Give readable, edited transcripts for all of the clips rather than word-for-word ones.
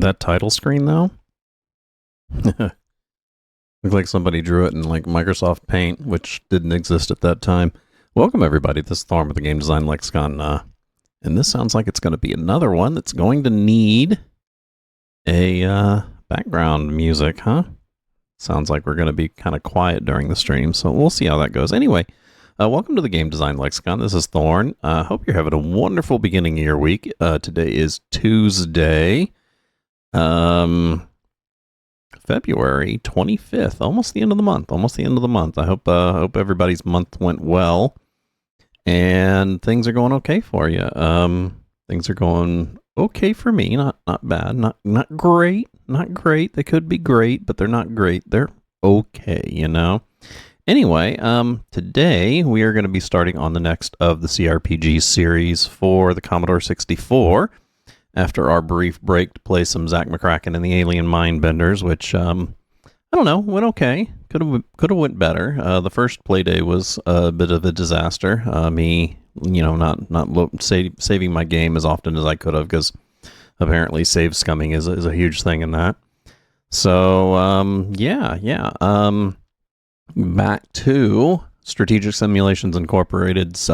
That title screen, though? Looks like somebody drew it in like Microsoft Paint, which didn't exist at that time. Welcome, everybody. This is Thorn with the Game Design Lexicon. And this sounds like it's going to be another one that's going to need a background music, huh? Sounds like we're going to be kind of quiet during the stream, so we'll see how that goes. Anyway, welcome to the Game Design Lexicon. This is Thorn. Hope you're having a wonderful beginning of your week. Today is Tuesday, February 25th, almost the end of the month. I hope everybody's month went well and things are going okay for you. Things are going okay for me, not bad, not great. They could be great, but they're not great. They're okay, you know. Anyway, today we are going to be starting on the next of the CRPG series for the Commodore 64. After our brief break to play some Zack McCracken and the Alien Mindbenders, which, I don't know, went okay. Could have went better. The first play day was a bit of a disaster. Me, you know, not saving my game as often as I could have, because apparently save scumming is a huge thing in that. So, yeah. Back to Strategic Simulations Incorporated's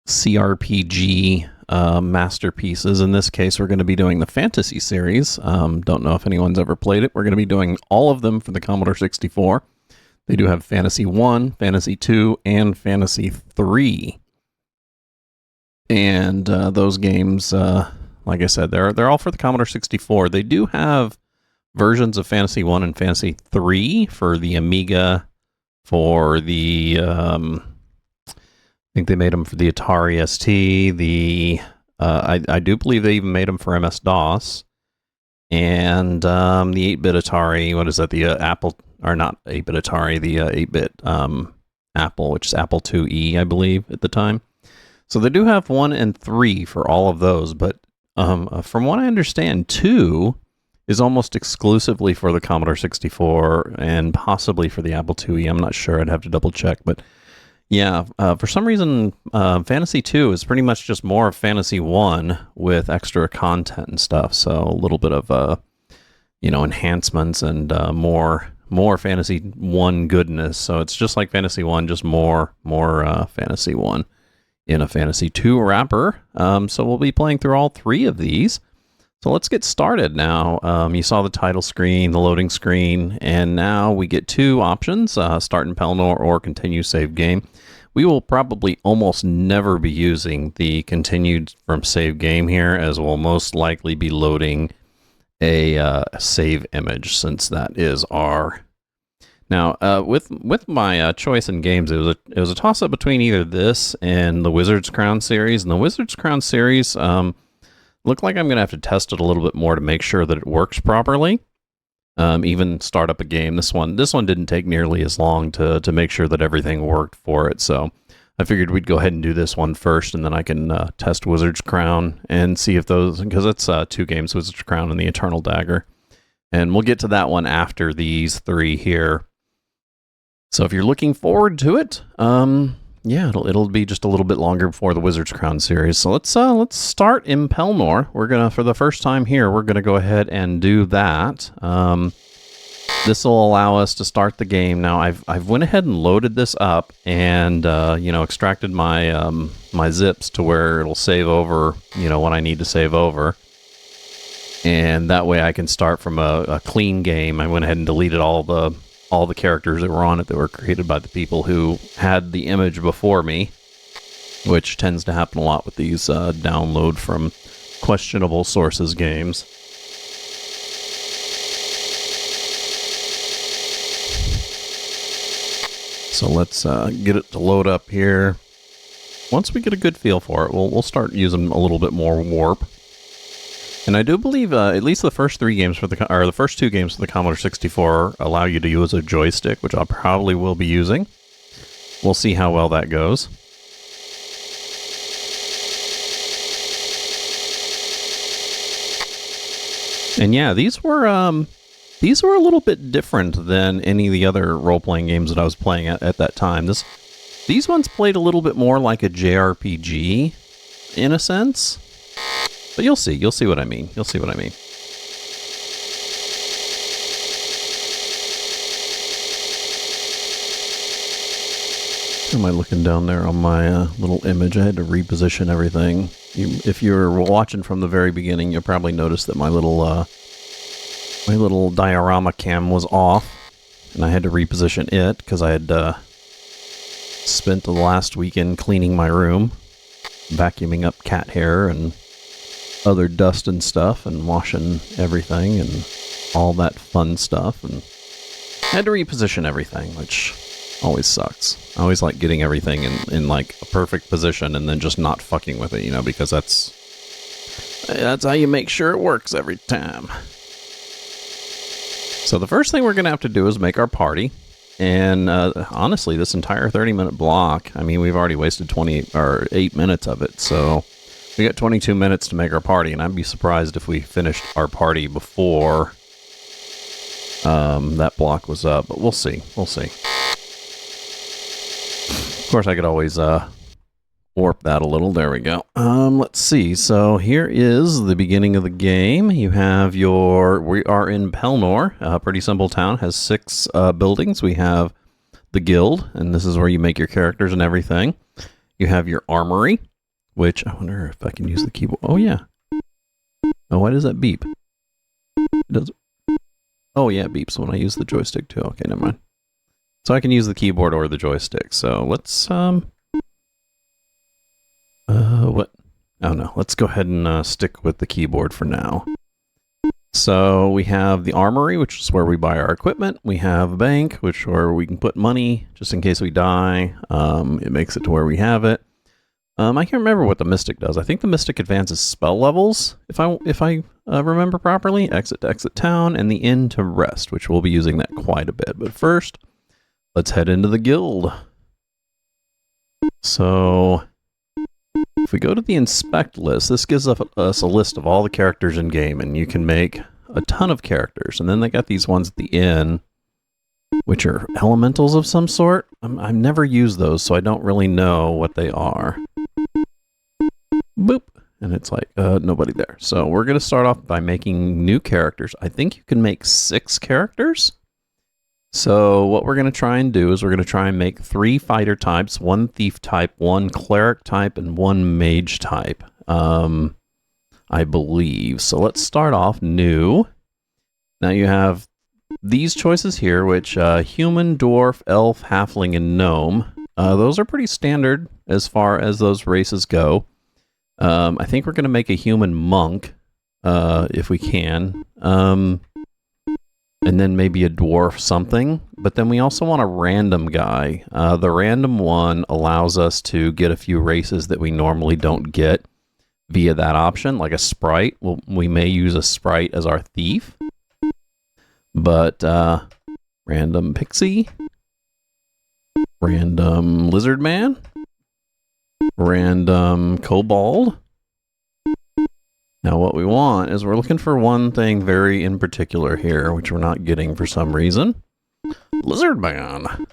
CRPG masterpieces. In this case, we're going to be doing the Phantasie series. Don't know if anyone's ever played it. We're going to be doing all of them for the Commodore 64. They do have Phantasie 1, Phantasie 2, and Phantasie 3. And those games, like I said, they're all for the Commodore 64. They do have versions of Phantasie 1 and Phantasie 3 for the Amiga, for the I think they made them for the Atari ST. I do believe they even made them for MS-DOS, and the 8-bit Atari. What is that? The Apple, or not 8-bit Atari? The 8-bit Apple, which is Apple IIe, I believe, at the time. So they do have 1 and 3 for all of those, but from what I understand, 2 is almost exclusively for the Commodore 64 and possibly for the Apple IIe. I'm not sure. I'd have to double check, but. Yeah, for some reason, Phantasie 2 is pretty much just more of Phantasie 1 with extra content and stuff. So a little bit of, enhancements and more Phantasie 1 goodness. So it's just like Phantasie 1, just more Phantasie 1 in a Phantasie 2 wrapper. So we'll be playing through all 3 of these. So let's get started now. You saw the title screen, the loading screen, and now we get 2 options, start in Pelennor or continue save game. We will probably almost never be using the continued from save game here, as we'll most likely be loading a save image, since that is our... Now, with my choice in games, it was a toss-up between either this and the Wizard's Crown series, and the Wizard's Crown series... look like I'm going to have to test it a little bit more to make sure that it works properly. Even start up a game. This one didn't take nearly as long to make sure that everything worked for it. So I figured we'd go ahead and do this one first, and then I can test Wizard's Crown and see if those, because it's 2 games, Wizard's Crown and the Eternal Dagger. And we'll get to that one after these 3 here. So if you're looking forward to it, yeah, it'll be just a little bit longer before the Wizard's Crown series. So let's start in Pelennor. We're gonna, for the first time here, we're gonna go ahead and do that. This will allow us to start the game. Now I've went ahead and loaded this up and extracted my my zips to where it'll save over what I need to save over, and that way I can start from a clean game. I went ahead and deleted all the characters that were on it that were created by the people who had the image before me, which tends to happen a lot with these download from questionable sources games. So let's get it to load up here. Once we get a good feel for it, we'll start using a little bit more warp. And I do believe at least the first 3 games the first 2 games for the Commodore 64 allow you to use a joystick, which I probably will be using. We'll see how well that goes. And yeah, these were a little bit different than any of the other role-playing games that I was playing at that time. These ones played a little bit more like a JRPG, in a sense. But you'll see. You'll see what I mean. You'll see what I mean. How am I looking down there on my little image? I had to reposition everything. If you were watching from the very beginning, you'll probably notice that my little diorama cam was off, and I had to reposition it because I had spent the last weekend cleaning my room, vacuuming up cat hair and other dust and stuff, and washing everything and all that fun stuff, and I had to reposition everything, which always sucks. I always like getting everything in like a perfect position and then just not fucking with it, you know, because that's how you make sure it works every time. So the first thing we're going to have to do is make our party. And honestly, this entire 30-minute block, I mean, we've already wasted 8 minutes of it. So we got 22 minutes to make our party, and I'd be surprised if we finished our party before that block was up. But we'll see. We'll see. Of course, I could always warp that a little. There we go. Let's see. So here is the beginning of the game. You have we are in Pelnor, a pretty simple town. Has 6 buildings. We have the guild, and this is where you make your characters and everything. You have your armory, which I wonder if I can use the keyboard. Oh, yeah. Oh, why does that beep? It does. Oh, yeah, it beeps when I use the joystick, too. Okay, never mind. So I can use the keyboard or the joystick. So let's, what? Oh no, let's go ahead and stick with the keyboard for now. So we have the armory, which is where we buy our equipment. We have a bank, where we can put money just in case we die. It makes it to where we have it. I can't remember what the Mystic does. I think the Mystic advances spell levels, if I remember properly. Exit to exit town, and the inn to rest, which we'll be using that quite a bit. But first, let's head into the guild. So if we go to the inspect list, this gives us a list of all the characters in game, and you can make a ton of characters. And then they got these ones at the inn, which are elementals of some sort. I've never used those, so I don't really know what they are. Boop. And it's like, nobody there. So we're going to start off by making new characters. I think you can make 6 characters. So what we're going to try and do is we're going to try and make 3 fighter types, 1 thief type, 1 cleric type, and 1 mage type, I believe. So let's start off new. Now you have these choices here, which human, dwarf, elf, halfling, and gnome. Those are pretty standard as far as those races go. I think we're going to make a human monk, if we can. And then maybe a dwarf something. But then we also want a random guy. The random one allows us to get a few races that we normally don't get via that option, like a sprite. We may use a sprite as our thief. But random pixie, random lizard man, random kobold. Now what we want is we're looking for one thing very in particular here, which we're not getting for some reason. Lizard man.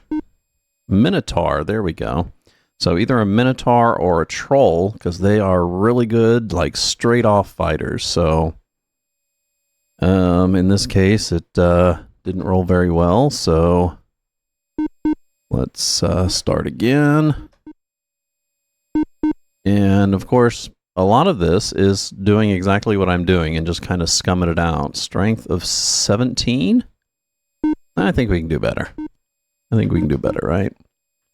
Minotaur, there we go. So either a Minotaur or a Troll, because they are really good, like straight off fighters. So in this case, it didn't roll very well, so let's start again. And of course, a lot of this is doing exactly what I'm doing and just kind of scumming it out. Strength of 17? I think we can do better. I think we can do better, right?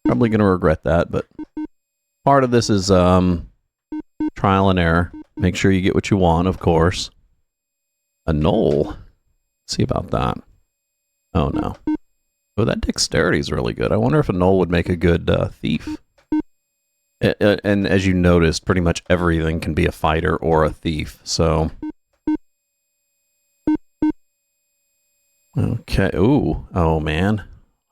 Probably going to regret that, but part of this is trial and error. Make sure you get what you want, of course. A knoll. Let's see about that. Oh, no. Oh, that dexterity is really good. I wonder if a knoll would make a good thief. And as you noticed, pretty much everything can be a fighter or a thief, so. Okay, ooh, oh man.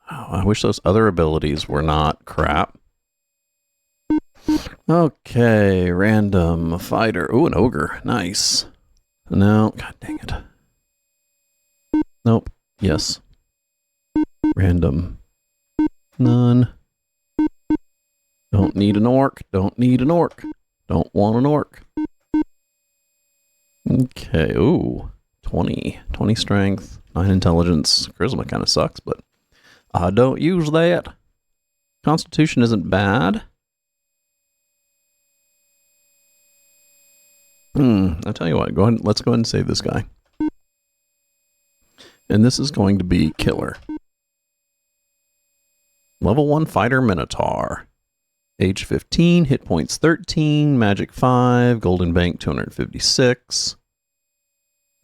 Oh, I wish those other abilities were not crap. Okay, random fighter. Ooh, an ogre, nice. No, god dang it. Nope, yes. Random, none. Don't need an orc. Don't need an orc. Don't want an orc. Okay, ooh, 20 strength, 9 intelligence. Charisma kind of sucks, but I don't use that. Constitution isn't bad. I'll tell you what, let's go ahead and save this guy. And this is going to be Killer. Level 1 Fighter Minotaur. Age 15, hit points 13, magic 5, golden bank 256.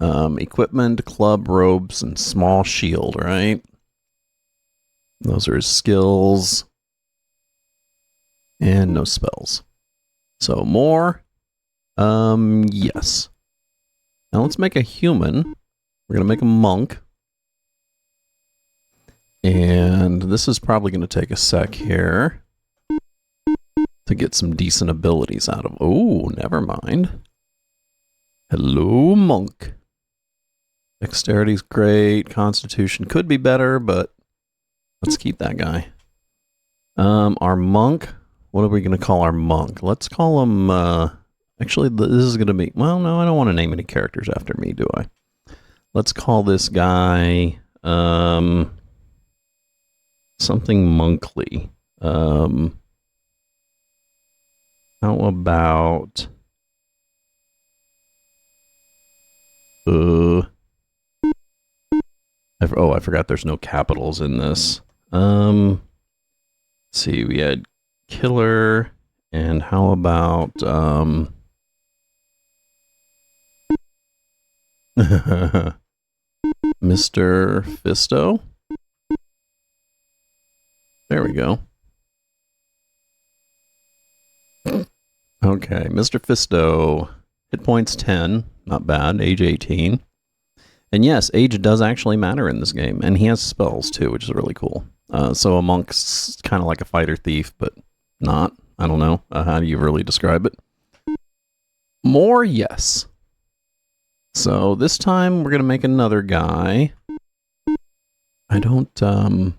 Equipment, club, robes, and small shield, right? Those are his skills. And no spells. So more. Yes. Now let's make a human. We're going to make a monk. And this is probably going to take a sec here to get some decent abilities out of. Oh, never mind. Hello, monk. Dexterity's great. Constitution could be better, but let's keep that guy. Our monk. What are we going to call our monk? Let's call him. Actually, this is going to be. Well, no, I don't want to name any characters after me, do I? Let's call this guy. Something monkly. How about I forgot there's no capitals in this. Let's see, we had Killer, and how about Mr. Fisto? There we go. Okay, Mr. Fisto, hit points 10, not bad, age 18. And yes, age does actually matter in this game, and he has spells too, which is really cool. So a monk's kind of like a fighter thief, but not. I don't know. How do you really describe it? More, yes. So this time we're going to make another guy. I don't,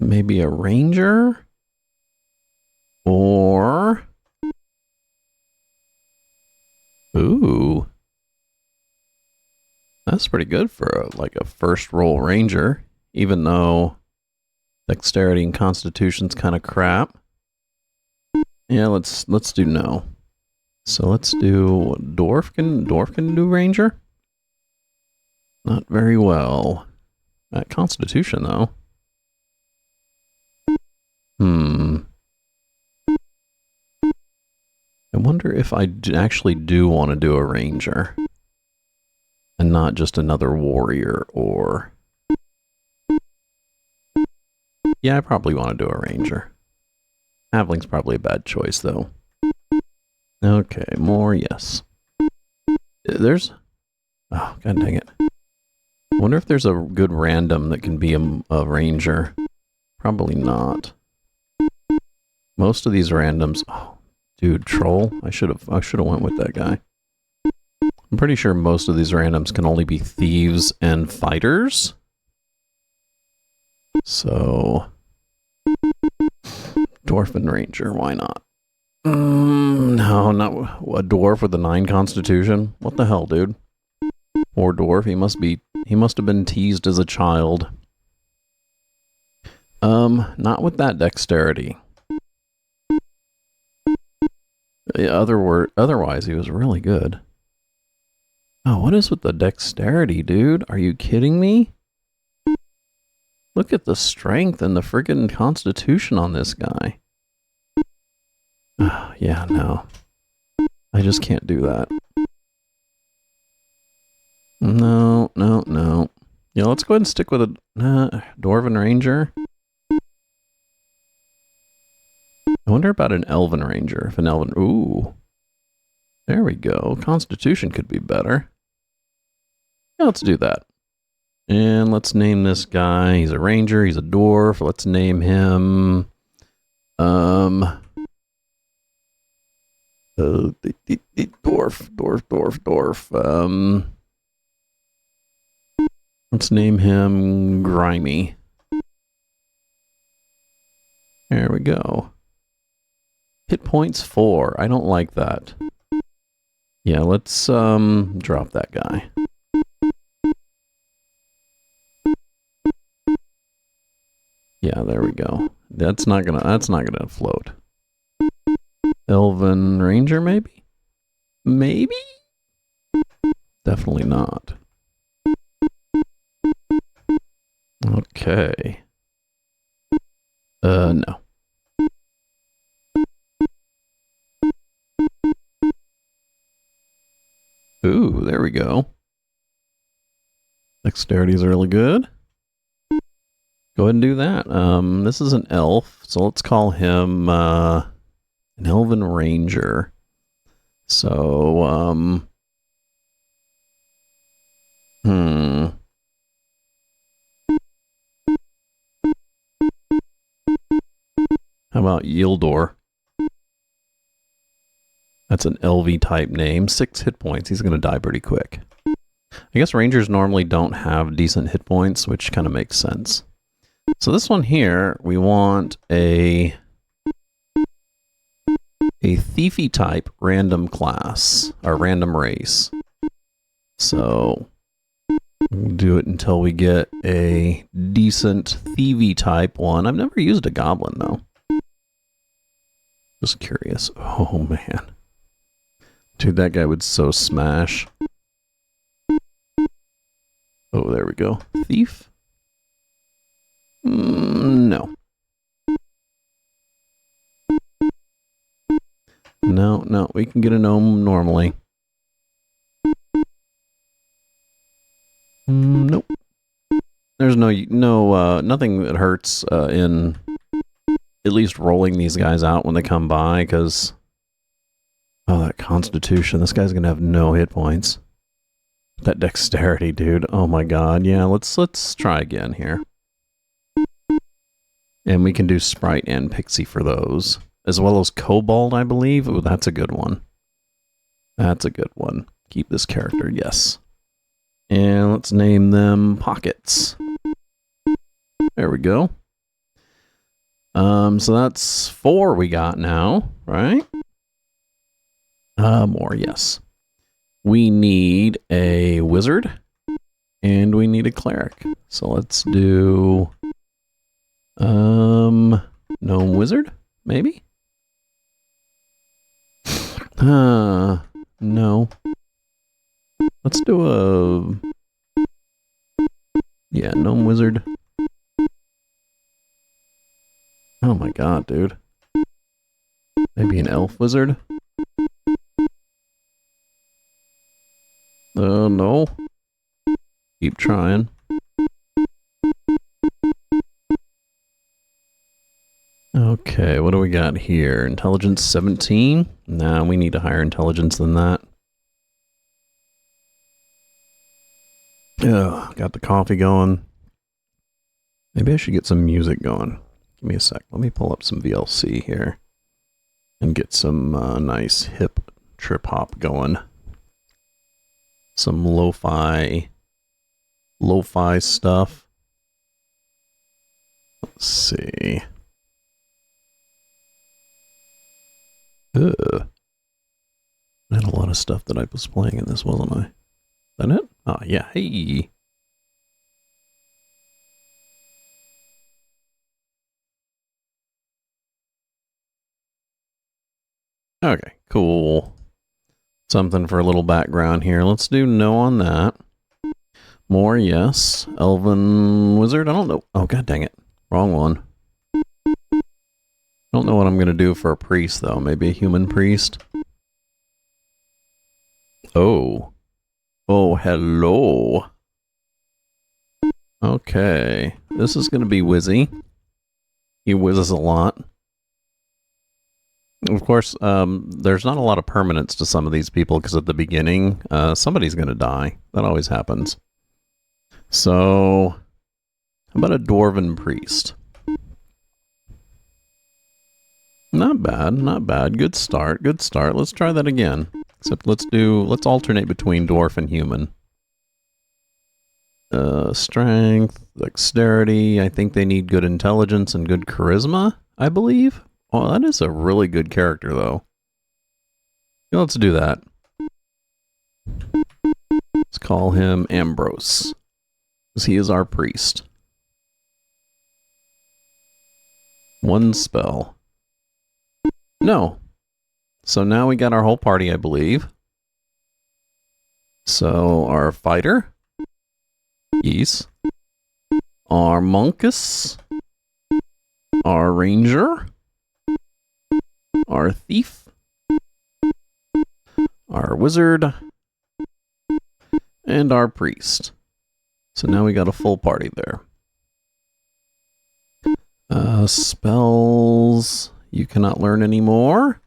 maybe a ranger? Or... Ooh. That's pretty good for like a first roll ranger, even though dexterity and constitution's kind of crap. Yeah, let's do no. So let's do dwarf can do ranger? Not very well. At constitution though. I wonder if I actually do want to do a ranger. And not just another warrior or... Yeah, I probably want to do a ranger. Halfling's probably a bad choice, though. Okay, more, yes. There's... Oh, god dang it. I wonder if there's a good random that can be a ranger. Probably not. Most of these randoms... Oh, dude, troll? I should have went with that guy. I'm pretty sure most of these randoms can only be thieves and fighters. So... Dwarf and ranger, why not? No, not a dwarf with a 9 constitution. What the hell, dude? Poor dwarf, he must have been teased as a child. Not with that dexterity. Otherwise, he was really good. Oh, what is with the dexterity, dude? Are you kidding me? Look at the strength and the friggin' constitution on this guy. Yeah, no. I just can't do that. No. Yeah, let's go ahead and stick with a Dwarven Ranger. I wonder about an Elven Ranger. If an Elven... Ooh. There we go. Constitution could be better. Yeah, let's do that. And let's name this guy. He's a ranger. He's a dwarf. Let's name him... dwarf. Let's name him Grimy. There we go. Hit points 4. I don't like that. Yeah, let's drop that guy. Yeah, there we go. That's not gonna float. Elven Ranger, maybe? Maybe? Definitely not. Okay. No. Ooh, there we go. Dexterity is really good. Go ahead and do that. This is an elf, so let's call him an Elven Ranger. So, How about Yildor? That's an LV type name. 6 hit points. He's going to die pretty quick. I guess Rangers normally don't have decent hit points, which kind of makes sense. So this one here, we want a thiefy type random class, or random race. So we'll do it until we get a decent thievy type one. I've never used a goblin though. Just curious. Oh man. Dude, that guy would so smash. Oh, there we go. Thief? No. No, we can get a gnome normally. Nope. There's nothing that hurts in at least rolling these guys out when they come by, because oh, that constitution, this guy's gonna have no hit points. That dexterity, dude. Oh my god. Yeah, let's try again here. And we can do Sprite and Pixie for those. As well as Kobold, I believe. Ooh, that's a good one. That's a good one. Keep this character, yes. And let's name them Pockets. There we go. So that's 4 we got now, right? More, yes. We need a wizard, and we need a cleric. So let's do gnome wizard, maybe? No. Let's do a gnome wizard. Oh my god, dude. Maybe an elf wizard? No. Keep trying. Okay, what do we got here? Intelligence 17? Nah, we need a higher intelligence than that. Ugh, got the coffee going. Maybe I should get some music going. Give me a sec. Let me pull up some VLC here. And get some nice hip trip hop going. Some lo-fi stuff. Let's see. Ugh. I had a lot of stuff that I was playing in this, wasn't I? Is that it? Oh, yeah. Hey. Okay, cool. Something for a little background here. Let's do no on that. More, yes. Elven wizard? I don't know. Oh, god dang it. Wrong one. Don't know what I'm going to do for a priest, though. Maybe a human priest? Oh. Oh, hello. Okay. This is going to be Wizzy. He whizzes a lot. Of course, there's not a lot of permanence to some of these people, because at the beginning, somebody's going to die. That always happens. So, how about a dwarven priest? Not bad, not bad. Good start, good start. Let's try that again. Except let's alternate between dwarf and human. Strength, dexterity. I think they need good intelligence and good charisma, I believe. Oh, that is a really good character, though. Yeah, let's do that. Let's call him Ambrose, because he is our priest. One spell. No. So now we got our whole party, I believe. So our fighter. Yes. Our monkus. Our ranger. Our thief. Our wizard. And our priest. So now we got a full party there. Spells. You cannot learn anymore.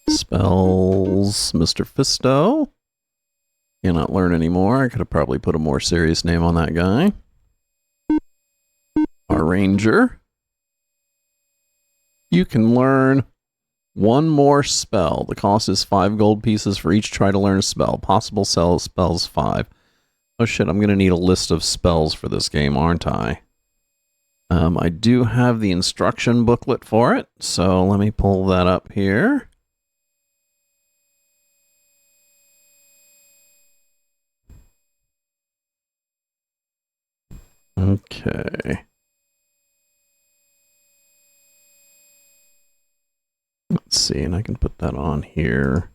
Spells. Mr. Fisto. Cannot learn anymore. I could have probably put a more serious name on that guy. Our ranger. You can learn one more spell. The cost is 5 gold pieces for each try to learn a spell. Possible spells 5. Oh shit, I'm going to need a list of spells for this game, aren't I? I do have the instruction booklet for it, so let me pull that up here. Okay. Let's see, and I can put that on here.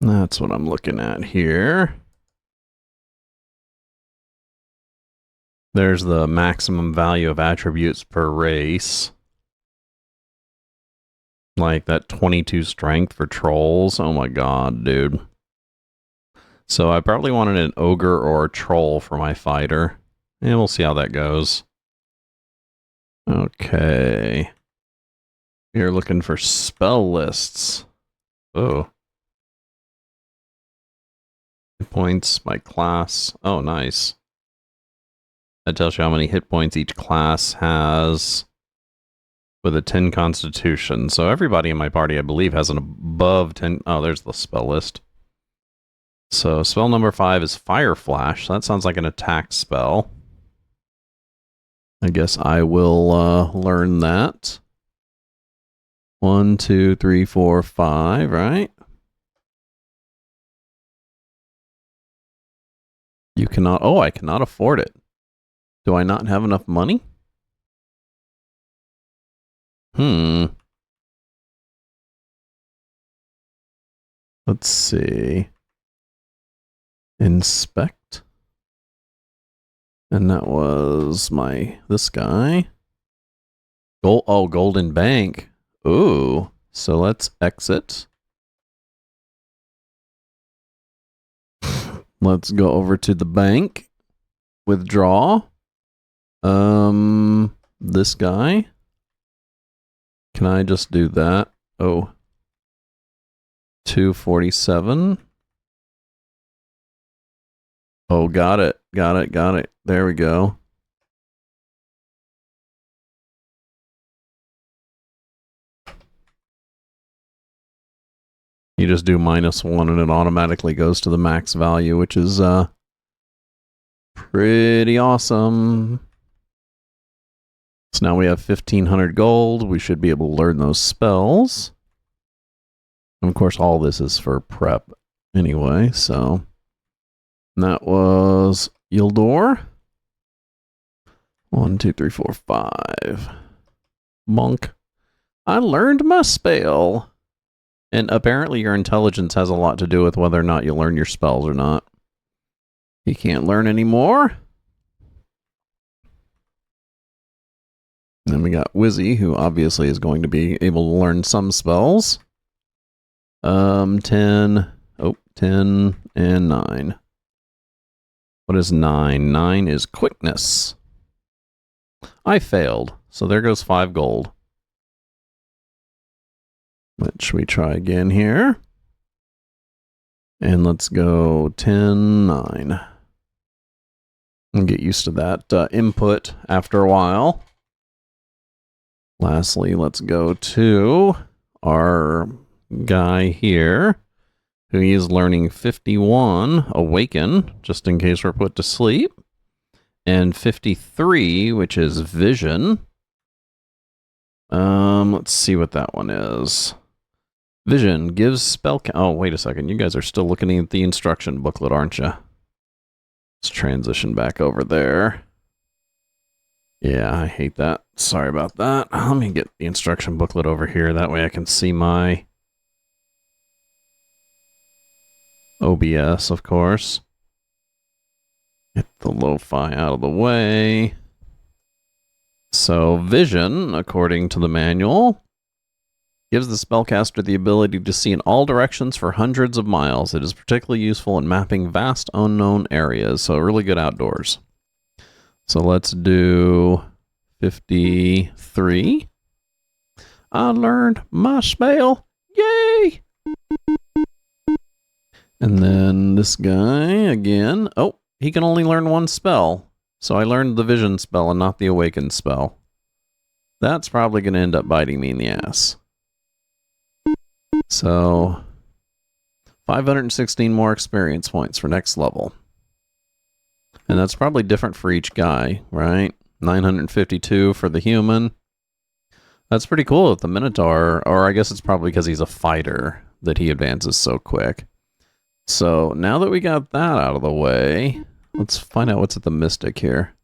That's what I'm looking at here. There's the maximum value of attributes per race. Like that 22 strength for trolls. Oh my god, dude. So I probably wanted an ogre or a troll for my fighter. And we'll see how that goes. Okay. You're looking for spell lists. Oh. Hit points by class. Oh, nice. That tells you how many hit points each class has with a 10 constitution. So everybody in my party, I believe, has an above 10. Oh, there's the spell list. So spell number 5 is Fire Flash. That sounds like an attack spell. I guess I will learn that. 1, 2, 3, 4, 5, right? You cannot... Oh, I cannot afford it. Do I not have enough money? Let's see. Inspect. And that was this guy. Golden Bank. Ooh. So let's exit. Let's go over to the bank. Withdraw. This guy. Can I just do that? Oh. 247. Oh, got it. Got it. There we go. You just do -1 and it automatically goes to the max value, which is pretty awesome. So now we have 1,500 gold. We should be able to learn those spells. And of course, all this is for prep anyway, so... That was Yildor. 1, 2, 3, 4, 5. Monk. I learned my spell. And apparently your intelligence has a lot to do with whether or not you learn your spells or not. You can't learn anymore. Then we got Wizzy, who obviously is going to be able to learn some spells. 10. Oh, 10 and 9. What is 9? 9 is quickness. I failed, so there goes 5 gold. Which we try again here. And let's go 10, 9. And get used to that input after a while. Lastly, let's go to our guy here, who is learning 51, Awaken, just in case we're put to sleep, and 53, which is Vision. Let's see what that one is. Vision gives spell. Oh, wait a second. You guys are still looking at the instruction booklet, aren't you? Let's transition back over there. Yeah, I hate that. Sorry about that. Let me get the instruction booklet over here. That way I can see my OBS, of course. Get the lo-fi out of the way. So, vision, according to the manual, gives the spellcaster the ability to see in all directions for hundreds of miles. It is particularly useful in mapping vast unknown areas, so really good outdoors. So let's do 53. I learned my spell. Yay! And then this guy again. Oh, he can only learn one spell. So I learned the vision spell and not the awakened spell. That's probably going to end up biting me in the ass. So 516 more experience points for next level. And that's probably different for each guy, right? 952 for the human. That's pretty cool with the Minotaur, or I guess it's probably because he's a fighter that he advances so quick. So now that we got that out of the way, let's find out what's at the Mystic here.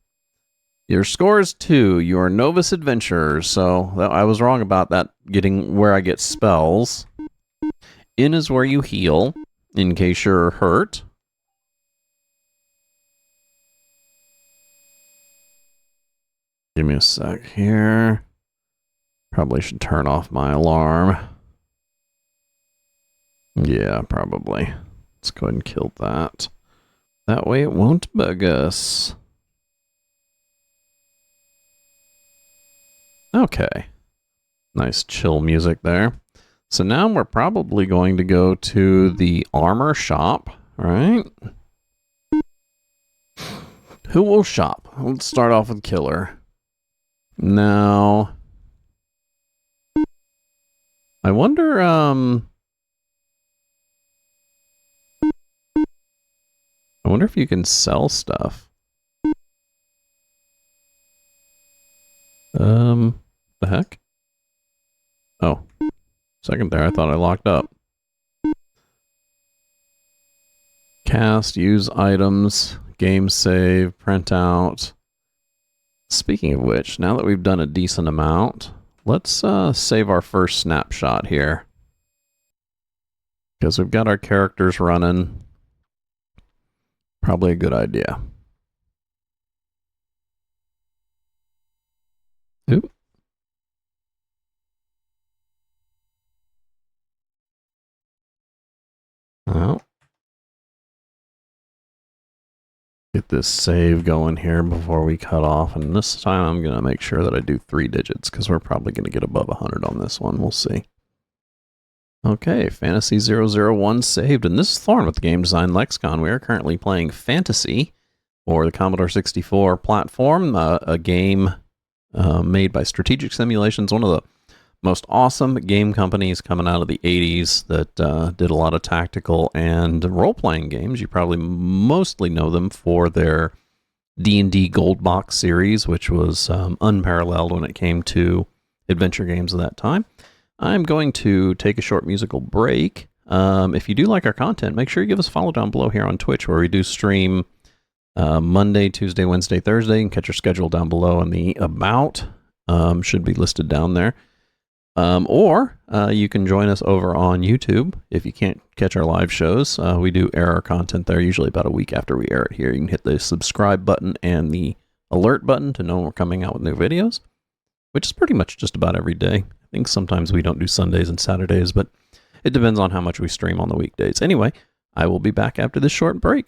Your score is 2. You are Novice Adventurer, so I was wrong about that, getting where I get spells. In is where you heal, in case you're hurt. Give me a sec here. Probably should turn off my alarm. Yeah, probably. Let's go ahead and kill that. That way it won't bug us. Okay. Nice chill music there. So now we're probably going to go to the armor shop, right? Who will shop? Let's start off with Killer. Now, I wonder, if you can sell stuff. The heck? Oh, second there, I thought I locked up. Cast, use items, game save, print out. Speaking of which, now that we've done a decent amount, let's save our first snapshot here. Because we've got our characters running. Probably a good idea. Oop. Well. Get this save going here before we cut off, and this time I'm going to make sure that I do 3 digits, because we're probably going to get above 100 on this one. We'll see. Okay, Phantasie 001 saved, and this is Thorn with the Game Design Lexicon. We are currently playing Phantasie, or the Commodore 64 platform, a game made by Strategic Simulations, one of the most awesome game companies coming out of the 80s that did a lot of tactical and role-playing games. You probably mostly know them for their D&D Gold Box series, which was unparalleled when it came to adventure games of that time. I'm going to take a short musical break. If you do like our content, make sure you give us a follow down below here on Twitch, where we do stream Monday, Tuesday, Wednesday, Thursday. You can catch our schedule down below, and the About should be listed down there. Or you can join us over on YouTube if you can't catch our live shows. We do air our content there usually about a week after we air it here. You can hit the subscribe button and the alert button to know when we're coming out with new videos, which is pretty much just about every day. I think sometimes we don't do Sundays and Saturdays, but it depends on how much we stream on the weekdays. Anyway, I will be back after this short break.